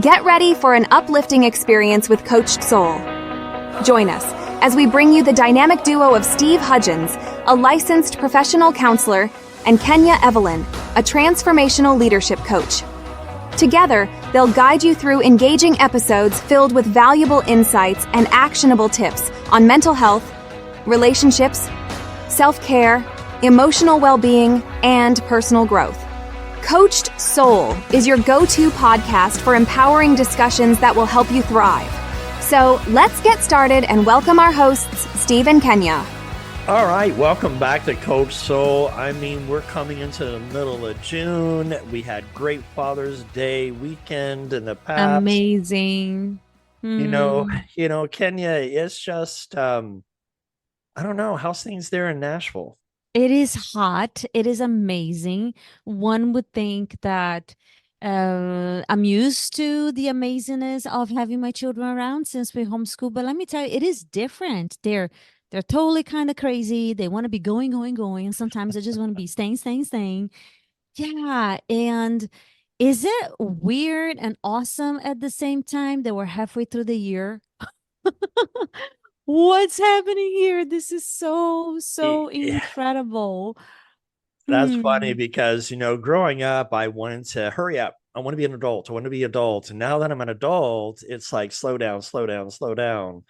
Get ready for an uplifting experience with Coached Soul. Join us as we bring you the dynamic duo of Steve Hudgens, a licensed professional counselor, and Kenya Evelyn, a transformational leadership coach. Together, they'll guide you through engaging episodes filled with valuable insights and actionable tips on mental health, relationships, self-care, emotional well-being, and personal growth. Coached Soul is your go-to podcast for empowering discussions that will help you thrive. So let's get started and welcome our hosts, Steve and Kenya. All right, welcome back to Coached Soul. I mean, we're coming into the middle of June. We had great Father's Day weekend in the past. Amazing. You know, Kenya, it's just, I don't know, how's things there in Nashville? It is hot. It is amazing. One would think that I'm used to the amazingness of having my children around since we homeschool, but let me tell you, it is different. They're totally kind of crazy. They want to be going, and sometimes they just want to be staying. Yeah, and is it weird and awesome at the same time that we're halfway through the year? What's happening here? This is so Yeah. incredible. That's funny because, you know, growing up, I wanted to hurry up. I want to be an adult. I want to be adult. And now that I'm an adult, it's like, slow down.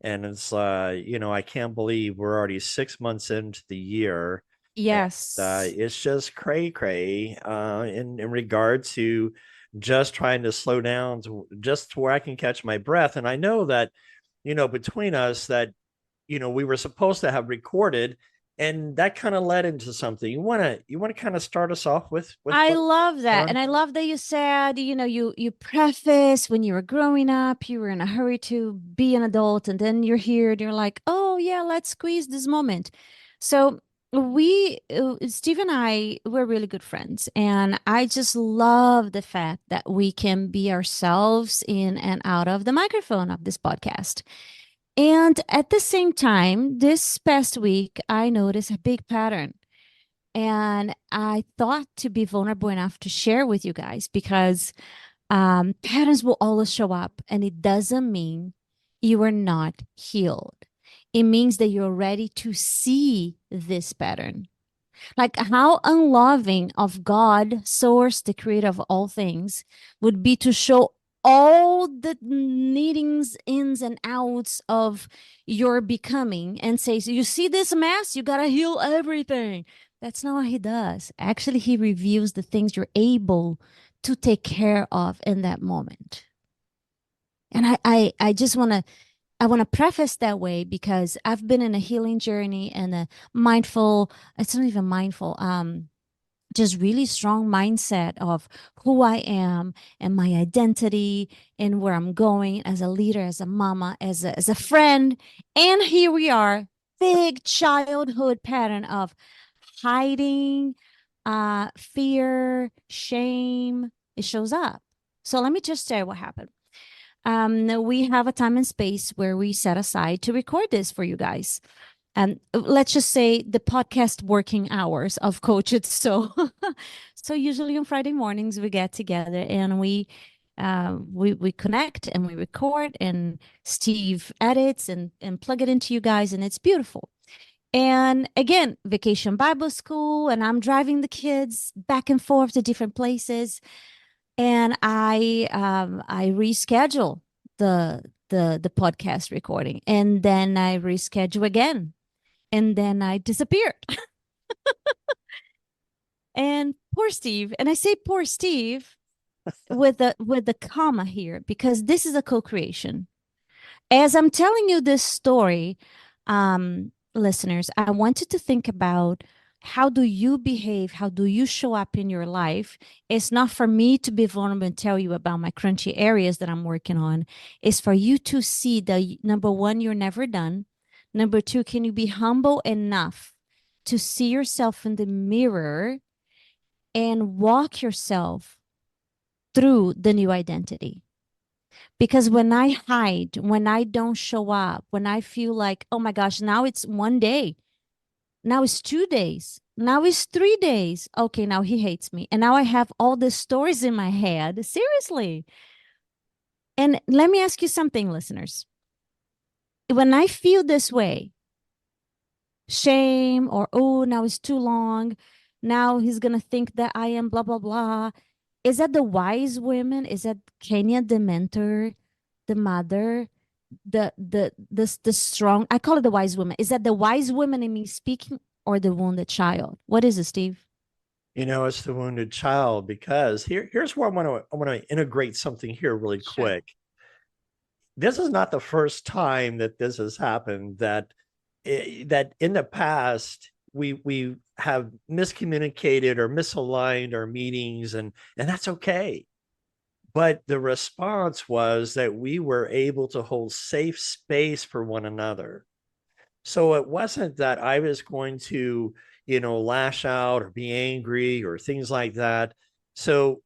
And it's, you know, I can't believe we're already 6 months into the year. Yes. It's just cray in regard to just trying to slow down to just to where I can catch my breath. And I know that, you know, between us that, you know, we were supposed to have recorded, and that kind of led into something. You want to kind of start us off with I love that. And I love that you said, you know, you preface when you were growing up, you were in a hurry to be an adult, and then you're here and you're like, oh yeah, let's squeeze this moment. So Steve and I, we're really good friends, and I just love the fact that we can be ourselves in and out of the microphone of this podcast. And at the same time, this past week, I noticed a big pattern. And I thought to be vulnerable enough to share with you guys because patterns will always show up, and it doesn't mean you are not healed. It means that you're ready to see this pattern. Like, how unloving of God, source, the creator of all things, would be to show all the needings, ins and outs of your becoming and say, so you see this mess, you got to heal everything. That's not what he does. Actually, he reveals the things you're able to take care of in that moment. And I just want to preface that way because I've been in a healing journey and a mindful, it's not even mindful, just really strong mindset of who I am and my identity and where I'm going as a leader, as a mama, as a friend. And here we are, big childhood pattern of hiding, fear, shame. It shows up. So let me just tell you what happened. We have a time and space where we set aside to record this for you guys. And let's just say the podcast working hours of Coach It. So usually on Friday mornings we get together and we connect and we record, and Steve edits and plug it into you guys, and it's beautiful. And again, Vacation Bible School, and I'm driving the kids back and forth to different places, and I reschedule the podcast recording, and then I reschedule again, and then I disappeared. And poor Steve, and I say poor Steve with the comma here because this is a co-creation. As I'm telling you this story, listeners, I want you to think about how do you behave? How do you show up in your life? It's not for me to be vulnerable and tell you about my crunchy areas that I'm working on. It's for you to see that, number one, you're never done. Number two, can you be humble enough to see yourself in the mirror and walk yourself through the new identity? Because when I hide, when I don't show up, when I feel like, oh my gosh, now it's one day, now it's 2 days, now it's 3 days. Okay, now he hates me. And now I have all the stories in my head. Seriously. And let me ask you something, listeners. When I feel this way, shame, or, oh, now it's too long, now he's going to think that I am blah, blah, blah. Is that the wise women? Is that Kenya, the mentor, the mother, the strong? I call it the wise woman. Is that the wise woman in me speaking, or the wounded child? What is it, Steve? It's the wounded child, because here's where I want to integrate something here really quick. This is not the first time that this has happened, that in the past we have miscommunicated or misaligned our meetings, and that's okay. But the response was that we were able to hold safe space for one another. So it wasn't that I was going to, lash out or be angry or things like that. So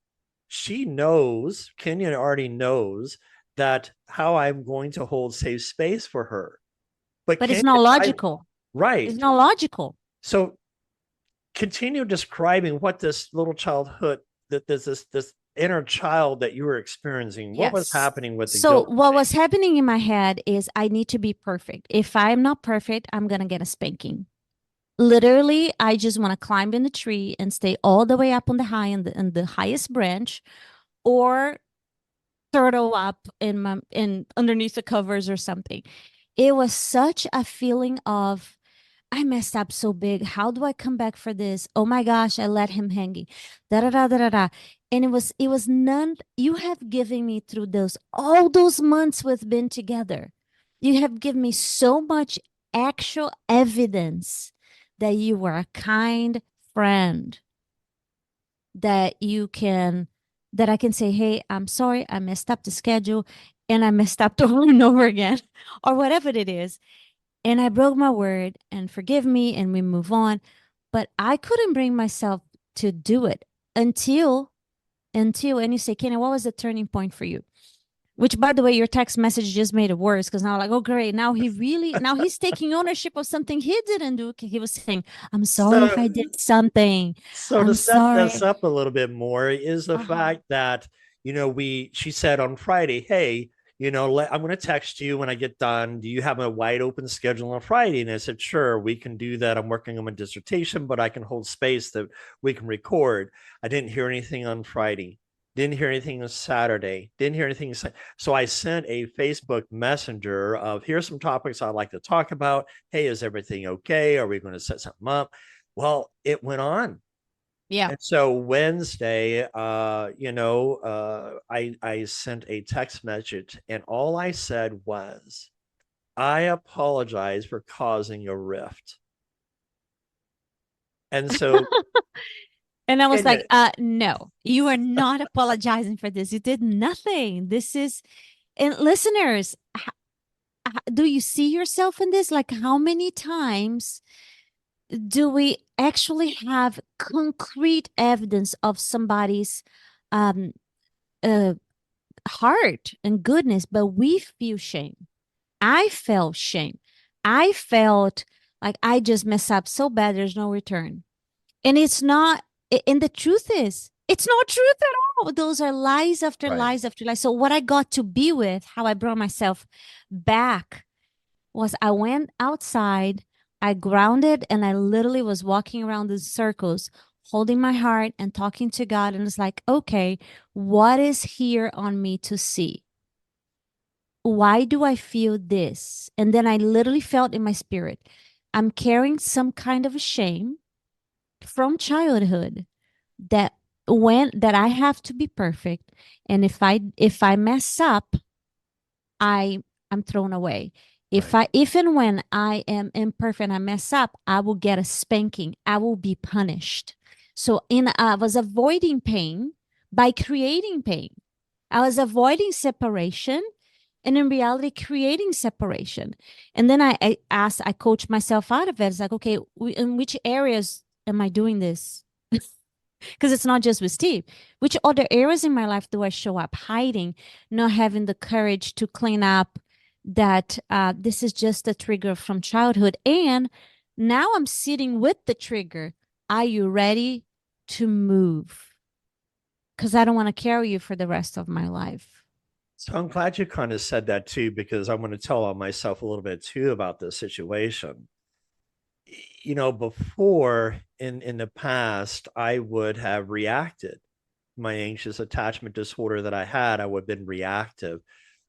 she knows, Kenya already knows that how I'm going to hold safe space for her. But it's not logical. Right. It's not logical. So continue describing what this little childhood, that this inner child that you were experiencing. What was happening with the guilt? So what was happening in my head is I need to be perfect. If I'm not perfect, I'm going to get a spanking. Literally, I just want to climb in the tree and stay all the way up on the high in the highest branch, or turtle up in underneath the covers or something. It was such a feeling of, I messed up so big. How do I come back for this? Oh my gosh, I let him hanging. Da da da da da da. And it was none. You have given me through all those months we've been together. You have given me so much actual evidence that you were a kind friend, that I can say, hey, I'm sorry, I messed up the schedule, and I messed up over and over again, or whatever it is. And I broke my word, and forgive me, and we move on. But I couldn't bring myself to do it until, and you say, Kenny, what was the turning point for you? Which, by the way, your text message just made it worse, because now, like, oh, great. Now he's taking ownership of something he didn't do. He was saying, I'm sorry if I did something. So to set this up a little bit more is the fact that, she said on Friday, hey, I'm going to text you when I get done. Do you have a wide open schedule on Friday? And I said, sure, we can do that. I'm working on my dissertation, but I can hold space that we can record. I didn't hear anything on Friday. Didn't hear anything on Saturday. Didn't hear anything. So I sent a Facebook Messenger of, here's some topics I'd like to talk about. Hey, is everything okay? Are we going to set something up? Well, it went on. Yeah. And so Wednesday, I sent a text message, and all I said was, I apologize for causing a rift. And so and I was like, no, you are not apologizing for this. You did nothing. This is, and listeners, do you see yourself in this? Like, how many times do we actually have concrete evidence of somebody's heart and goodness, but we feel shame? I felt shame. I felt like I just messed up so bad, there's no return. And it's not, and the truth is, it's not truth at all. Those are lies after lies after lies. So what I got to be with, how I brought myself back, was I went outside, I grounded, and I literally was walking around the circles, holding my heart and talking to God. And it's like, okay, what is here on me to see? Why do I feel this? And then I literally felt in my spirit, I'm carrying some kind of shame from childhood that I have to be perfect. And if I mess up, I'm thrown away. If and when I am imperfect, I mess up, I will get a spanking. I will be punished. So I was avoiding pain by creating pain. I was avoiding separation, and in reality, creating separation. And then I coached myself out of it. It's like, okay, in which areas am I doing this? Because it's not just with Steve. Which other areas in my life do I show up hiding, not having the courage to clean up that this is just a trigger from childhood? And now I'm sitting with the trigger. Are you ready to move? Because I don't want to carry you for the rest of my life. So I'm glad you kind of said that too, because I want to tell on myself a little bit too about this situation. Before in the past, I would have reacted. My anxious attachment disorder that I had, I would have been reactive.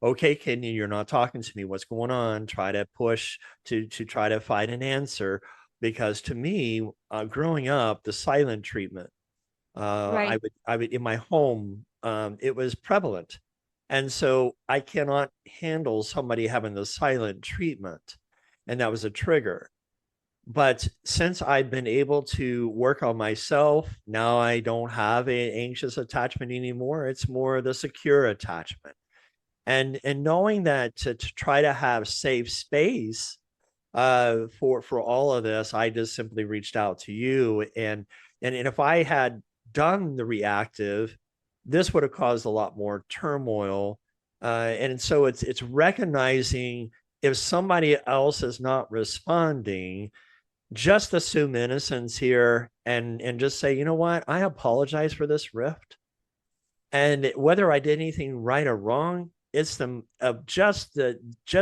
Okay, Kenya, you're not talking to me. What's going on? Try to push to try to find an answer. Because to me, growing up, the silent treatment, Right. I would in my home, it was prevalent, and so I cannot handle somebody having the silent treatment, and that was a trigger. But since I've been able to work on myself, now I don't have an anxious attachment anymore. It's more the secure attachment. And knowing that to try to have safe space for all of this, I just simply reached out to you. And if I had done the reactive, this would have caused a lot more turmoil. And so it's recognizing if somebody else is not responding, just assume innocence here and just say, you know what, I apologize for this rift. And whether I did anything right or wrong, it's the of just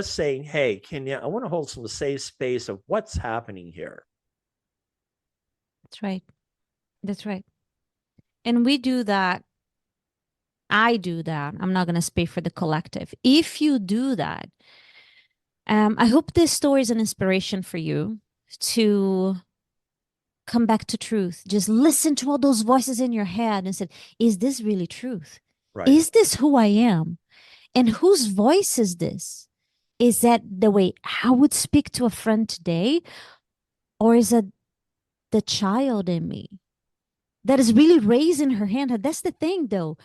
saying, hey, Kenya, I want to hold some safe space of what's happening here. That's right. That's right. And we do that. I do that. I'm not going to speak for the collective. If you do that, I hope this story is an inspiration for you to come back to truth. Just listen to all those voices in your head and say, is this really truth? Right. Is this who I am? And whose voice is this? Is that the way I would speak to a friend today? Or is it the child in me that is really raising her hand? That's the thing, though.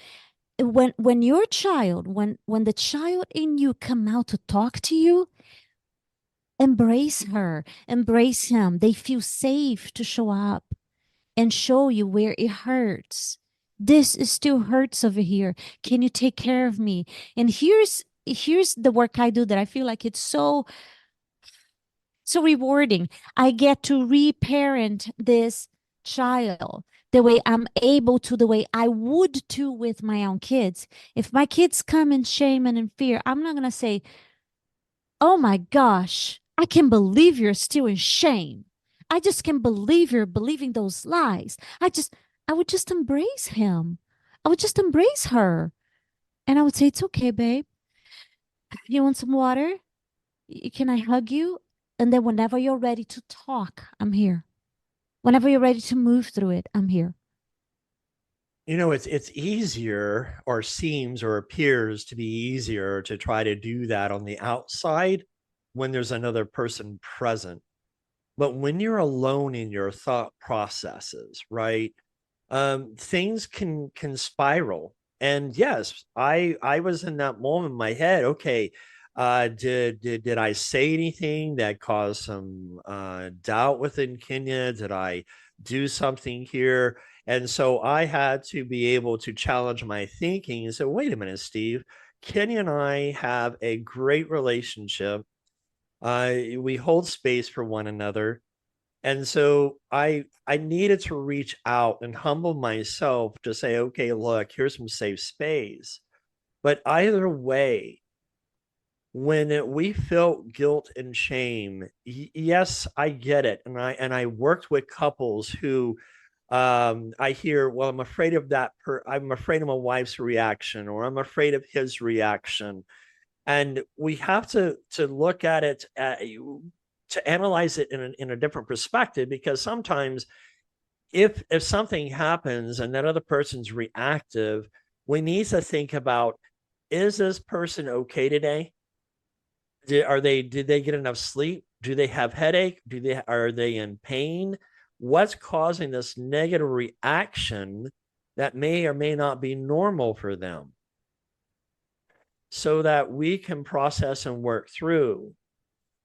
When your child, when the child in you come out to talk to you, embrace her, embrace him. They feel safe to show up and show you where it hurts. This is still hurts over here. Can you take care of me? And here's the work I do that I feel like it's so rewarding. I get to reparent this child the way I'm able to, the way I would to with my own kids. If my kids come in shame and in fear, I'm not going to say, oh my gosh, I can't believe you're still in shame. I just can't believe you're believing those lies. I would just embrace him. I would just embrace her. And I would say, it's okay, babe. You want some water? Can I hug you? And then whenever you're ready to talk, I'm here. Whenever you're ready to move through it, I'm here. It's easier, or seems or appears to be easier, to try to do that on the outside when there's another person present. But when you're alone in your thought processes, right? Things can spiral. And yes, I was in that moment in my head. Okay, did I say anything that caused some doubt within Kenya? Did I do something here? And so I had to be able to challenge my thinking and say, wait a minute, Steve, Kenya and I have a great relationship. We hold space for one another. And so I needed to reach out and humble myself to say, okay, look, here's some safe space. But either way, when we felt guilt and shame, yes, I get it. And I worked with couples who I hear, well, I'm afraid of I'm afraid of my wife's reaction, or I'm afraid of his reaction. And we have to look at it, to analyze it in a different perspective, because sometimes if something happens and that other person's reactive, we need to think about, is this person okay today? Did they get enough sleep? Do they have headache? Are they in pain? What's causing this negative reaction that may or may not be normal for them, so that we can process and work through.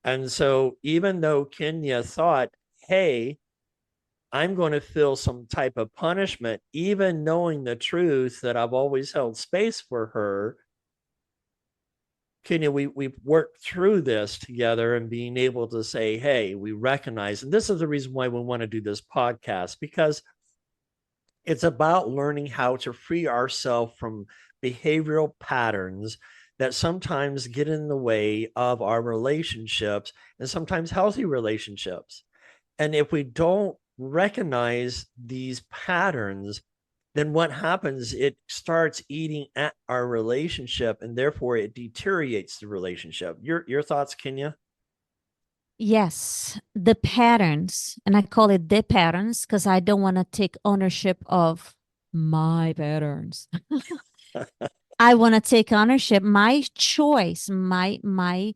And so even though Kenya thought, hey, I'm going to feel some type of punishment, even knowing the truth that I've always held space for her, Kenya, we worked through this together, and being able to say, hey, we recognize, and this is the reason why we want to do this podcast, because it's about learning how to free ourselves from behavioral patterns that sometimes get in the way of our relationships, and sometimes healthy relationships. And if we don't recognize these patterns, then what happens? It starts eating at our relationship, and therefore it deteriorates the relationship. Your thoughts, Kenya? Yes, the patterns, and I call it the patterns because I don't want to take ownership of my patterns. I want to take ownership. My choice, my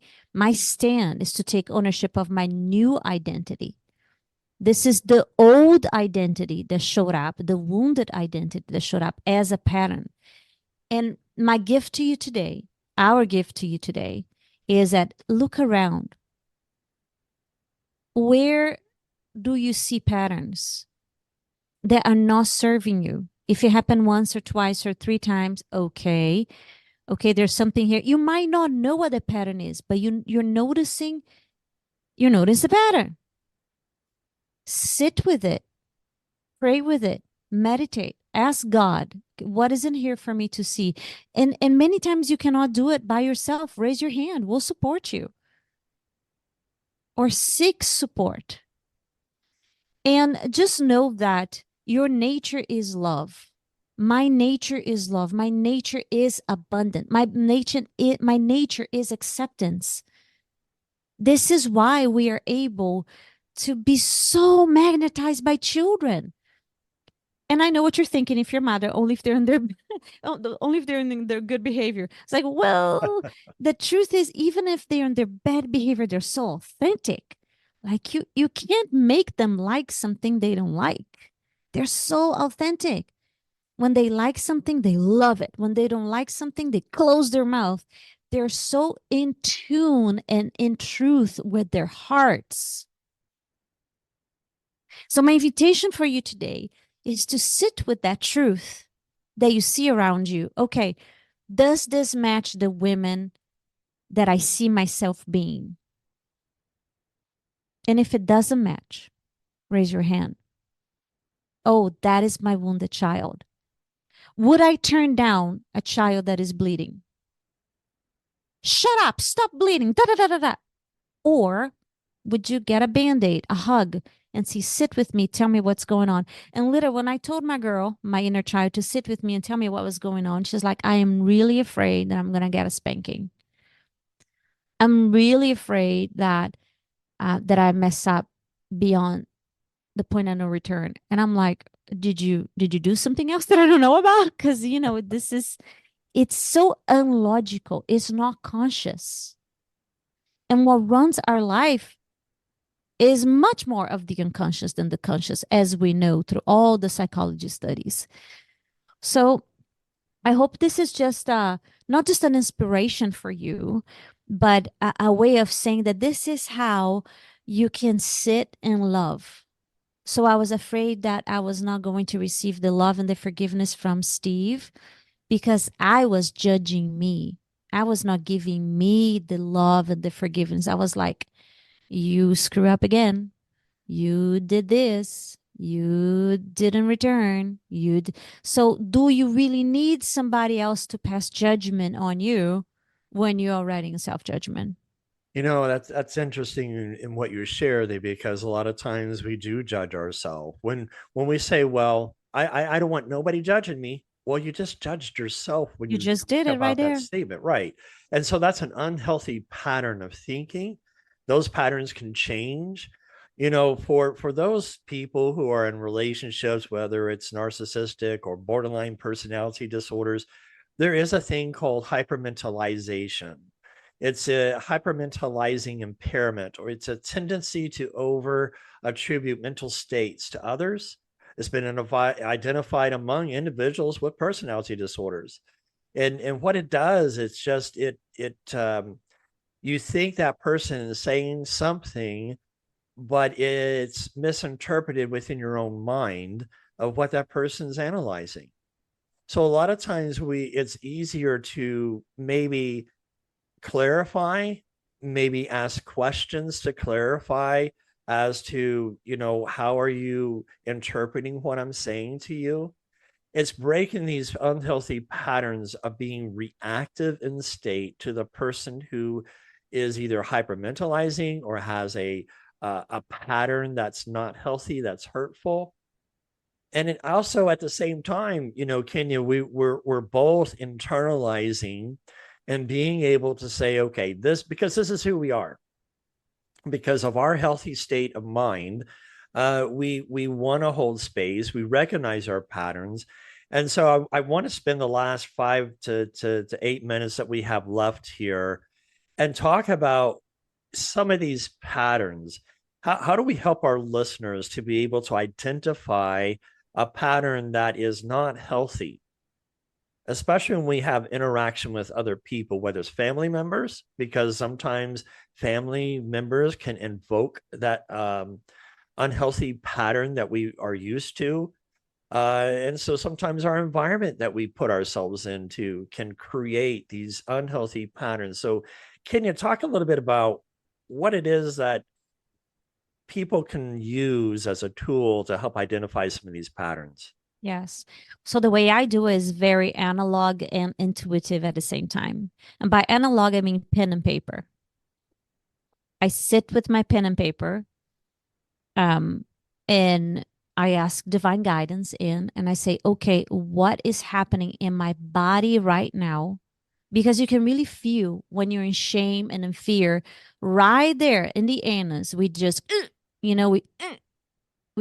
stand is to take ownership of my new identity. This is the old identity that showed up, the wounded identity that showed up as a pattern. And my gift to you today, our gift to you today, is that look around. Where do you see patterns that are not serving you? If it happened once or twice or 3 times, okay. Okay, there's something here. You might not know what the pattern is, but you notice the pattern. Sit with it, pray with it, meditate, ask God, what is in here for me to see? And many times you cannot do it by yourself. Raise your hand, we'll support you. Or seek support. And just know that your nature is love. My nature is love. My nature is abundant. My nature is acceptance. This is why we are able to be so magnetized by children. And I know what you're thinking. If you're mother, only if they're in their only if they're in their good behavior. It's like, well, the truth is, even if they're in their bad behavior, they're so authentic. Like you can't make them like something they don't like. They're so authentic. When they like something, they love it. When they don't like something, they close their mouth. They're so in tune and in truth with their hearts. So my invitation for you today is to sit with that truth that you see around you. Okay, does this match the women that I see myself being? And if it doesn't match, raise your hand. Oh, that is my wounded child. Would I turn down a child that is bleeding? Shut up, stop bleeding, da da da da da. Or would you get a Band-Aid, a hug, and say, sit with me, tell me what's going on? And literally, when I told my girl, my inner child, to sit with me and tell me what was going on, she's like, I am really afraid that I'm going to get a spanking. I'm really afraid that I mess up beyond the point of no return. And I'm like, did you do something else that I don't know about? Because, it's so unlogical. It's not conscious. And what runs our life is much more of the unconscious than the conscious, as we know through all the psychology studies. So I hope this is just not just an inspiration for you, but a way of saying that this is how you can sit and love. So I was afraid that I was not going to receive the love and the forgiveness from Steve because I was judging me. I was not giving me the love and the forgiveness. I was like, you screw up again. You did this. You didn't return. So do you really need somebody else to pass judgment on you when you are writing self-judgment? That's interesting in what you share there, because a lot of times we do judge ourselves when we say, well, I don't want nobody judging me. Well, you just judged yourself when You you just did it right about that there. statement, right? And so that's an unhealthy pattern of thinking. Those patterns can change. For those people who are in relationships, whether it's narcissistic or borderline personality disorders, there is a thing called hypermentalization. It's a hypermentalizing impairment, or it's a tendency to over attribute mental states to others. It's been identified among individuals with personality disorders. And what it does, it's just you think that person is saying something, but it's misinterpreted within your own mind of what that person's analyzing. So a lot of times it's easier to maybe clarify, maybe ask questions to clarify as to, how are you interpreting what I'm saying to you? It's breaking these unhealthy patterns of being reactive in state to the person who is either hyperventilating or has a pattern that's not healthy, that's hurtful. And it also at the same time, Kenya, we're both internalizing and being able to say, okay, because this is who we are, because of our healthy state of mind. We want to hold space. We recognize our patterns. And so I want to spend the last 5 to 8 minutes that we have left here and talk about some of these patterns. How do we help our listeners to be able to identify a pattern that is not healthy, especially when we have interaction with other people, whether it's family members, because sometimes family members can invoke that unhealthy pattern that we are used to. And so sometimes our environment that we put ourselves into can create these unhealthy patterns. So can you talk a little bit about what it is that people can use as a tool to help identify some of these patterns? Yes. So the way I do is very analog and intuitive at the same time. And by analog, I mean pen and paper. I sit with my pen and paper, and I ask divine guidance in, and I say, okay, what is happening in my body right now? Because you can really feel when you're in shame and in fear, right there in the anus, we just, we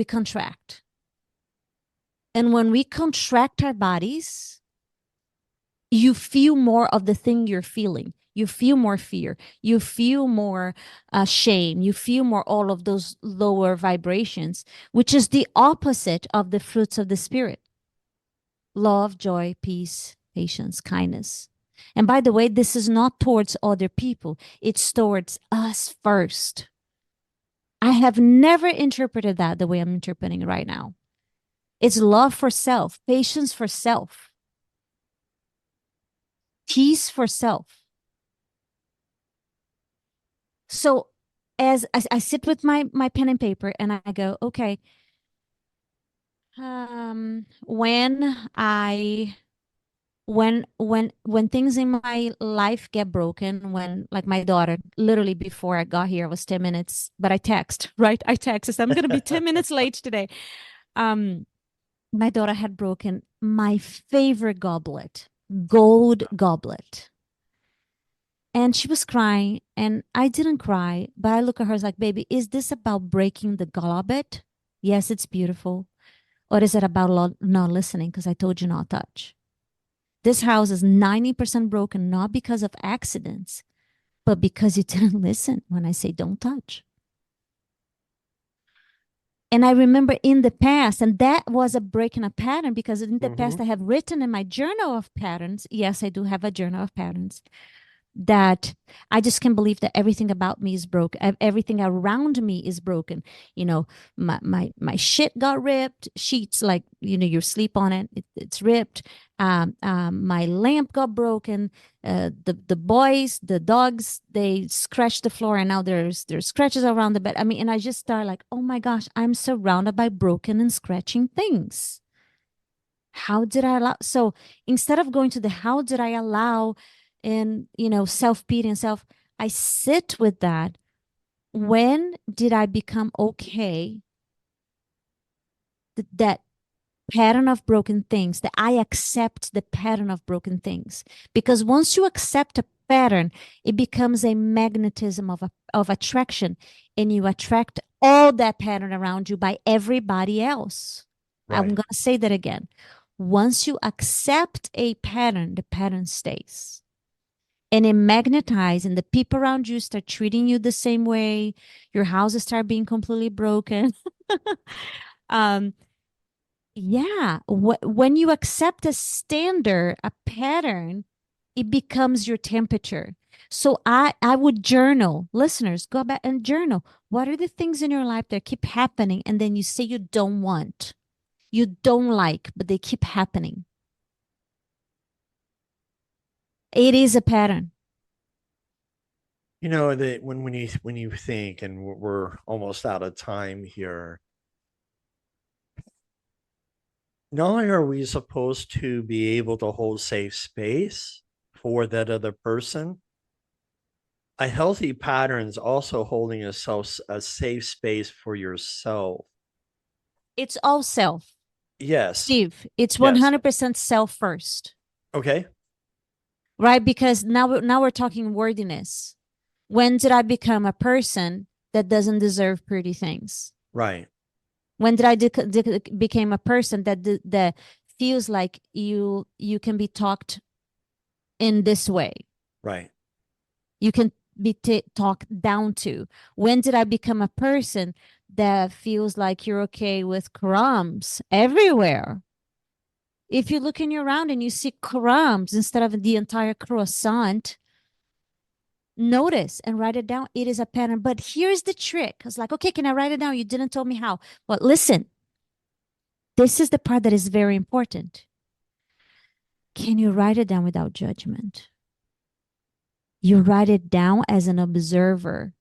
contract. And when we contract our bodies, you feel more of the thing you're feeling. You feel more fear. You feel more shame. You feel more all of those lower vibrations, which is the opposite of the fruits of the Spirit: love, joy, peace, patience, kindness. And by the way, this is not towards other people. It's towards us first. I have never interpreted that the way I'm interpreting it right now. It's love for self, patience for self, peace for self. So as I sit with my pen and paper and I go, okay, when things in my life get broken, when, like, my daughter, literally before I got here, I was 10 minutes, but I text, right? I texted, I'm going to be 10 minutes late today. My daughter had broken my favorite goblet, gold goblet. And she was crying, and I didn't cry, but I look at her as like, baby, is this about breaking the goblet? Yes, it's beautiful. Or is it about not listening because I told you not to touch? This house is 90% broken, not because of accidents, but because you didn't listen when I say don't touch. And I remember in the past, and that was a break in a pattern, because in the past I have written in my journal of patterns. Yes, I do have a journal of patterns, that I just can't believe that everything about me is broken. Everything around me is broken. My shit got ripped. Sheets, like, you sleep on it, it's ripped. My lamp got broken. The boys, the dogs, they scratched the floor, and now there's scratches around the bed. I mean, and I just start like, oh my gosh, I'm surrounded by broken and scratching things. How did I allow? So instead of going to the how did I allow, and self-pity and I sit with that. When did I become okay that pattern of broken things, that I accept the pattern of broken things? Because once you accept a pattern, it becomes a magnetism of attraction, and you attract all that pattern around you by everybody else. Right. I'm going to say that again. Once you accept a pattern, the pattern stays. And it magnetizes, and the people around you start treating you the same way. Your houses start being completely broken. Yeah. When you accept a standard, a pattern, it becomes your temperature. So I would journal. Listeners, go back and journal. What are the things in your life that keep happening, and then you say you don't want, you don't like, but they keep happening? It is a pattern. That when you think, and we're almost out of time here, not only are we supposed to be able to hold safe space for that other person, a healthy pattern is also holding a safe space for yourself. It's all self. Yes. Steve, it's Yes. 100% self first. Okay. Right? Because now we're talking worthiness. When did I become a person that doesn't deserve pretty things? Right. When did I became a person that feels like you can be talked in this way? Right. You can be talked down to. When did I become a person that feels like you're okay with crumbs everywhere? If you're looking around and you see crumbs instead of the entire croissant, notice and write it down. It is a pattern. But here's the trick. It's like, okay, can I write it down? You didn't tell me how. Well, listen, this is the part that is very important. Can you write it down without judgment? You write it down as an observer,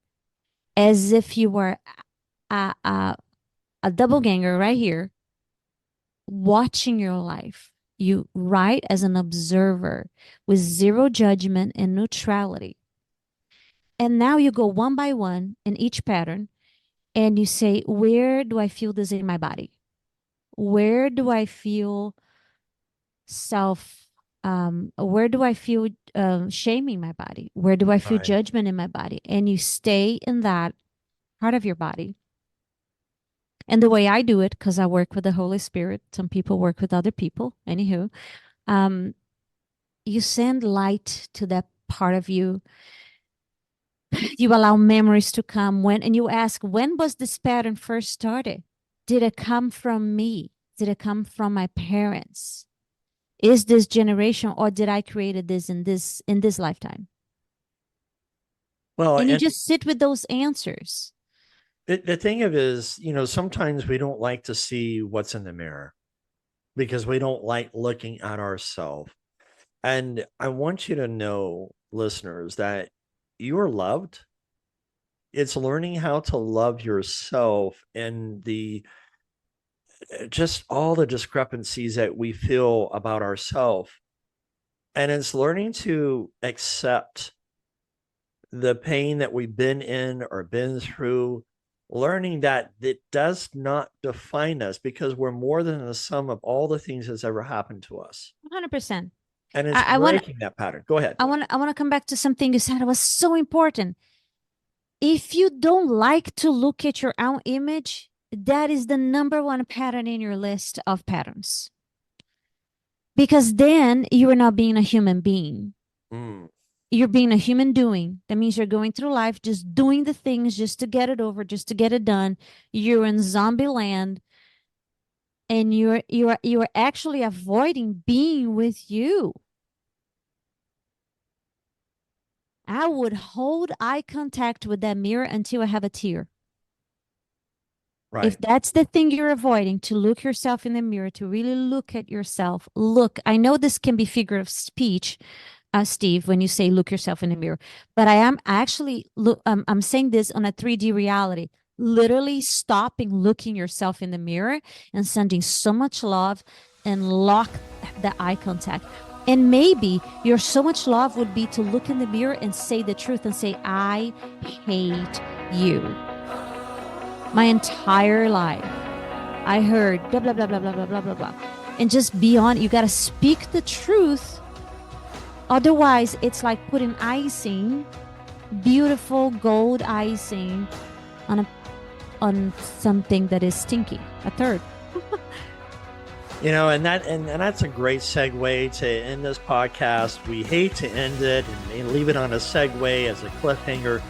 as if you were a doppelganger right here, watching your life. You write as an observer with zero judgment and neutrality. And now you go one by one in each pattern and you say, where do I feel this in my body? Where do I feel where do I feel shaming my body? Where do I feel Right. judgment in my body? And you stay in that part of your body. And the way I do it, because I work with the Holy Spirit, some people work with other people, anywho, you send light to that part of you. You allow memories to come and you ask, when was this pattern first started? Did it come from me? Did it come from my parents? Is this generation, or did I create this in this lifetime? Well, and you just sit with those answers. The thing of it is, sometimes we don't like to see what's in the mirror because we don't like looking at ourselves. And I want you to know, listeners, that you are loved. It's learning how to love yourself and just all the discrepancies that we feel about ourselves. And it's learning to accept the pain that we've been in or been through, learning that it does not define us because we're more than the sum of all the things that's ever happened to us. 100%. And it's breaking that pattern. Go ahead. I want to come back to something you said. It was so important. If you don't like to look at your own image, that is the number one pattern in your list of patterns. Because then you are not being a human being. You're being a human doing. That means you're going through life just doing the things just to get it over, just to get it done. You're in zombie land. And you're actually avoiding being with you. I would hold eye contact with that mirror until I have a tear. Right. If that's the thing you're avoiding, to look yourself in the mirror, to really look at yourself. Look, I know this can be figure of speech, Steve, when you say look yourself in the mirror, but I'm saying this on a 3D reality. Literally stopping looking yourself in the mirror and sending so much love and lock the eye contact. And maybe your so much love would be to look in the mirror and say the truth and say, I hate you. My entire life, I heard blah, blah, blah, blah, blah, blah, blah, blah, blah. And just be on, you got to speak the truth. Otherwise, it's like putting icing, beautiful gold icing on something that is stinky, a third. And that's a great segue to end this podcast. We hate to end it and leave it on a segue as a cliffhanger,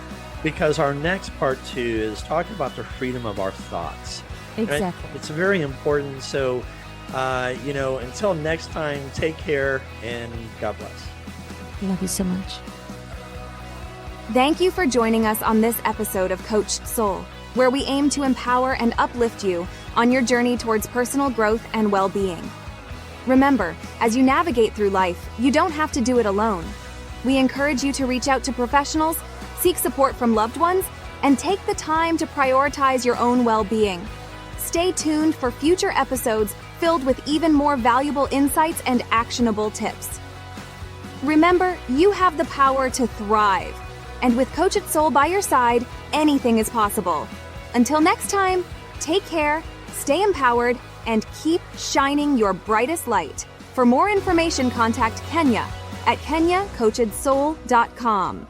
because our next part 2 is talking about the freedom of our thoughts. Exactly. Right? It's very important. So, until next time, take care and God bless. Love you so much. Thank you for joining us on this episode of Coached Soul, where we aim to empower and uplift you on your journey towards personal growth and well-being. Remember, as you navigate through life, you don't have to do it alone. We encourage you to reach out to professionals, seek support from loved ones, and take the time to prioritize your own well-being. Stay tuned for future episodes filled with even more valuable insights and actionable tips. Remember, you have the power to thrive. And with Coach It Soul by your side, anything is possible. Until next time, take care, stay empowered, and keep shining your brightest light. For more information, contact Kenya at kenyacoachedsoul.com.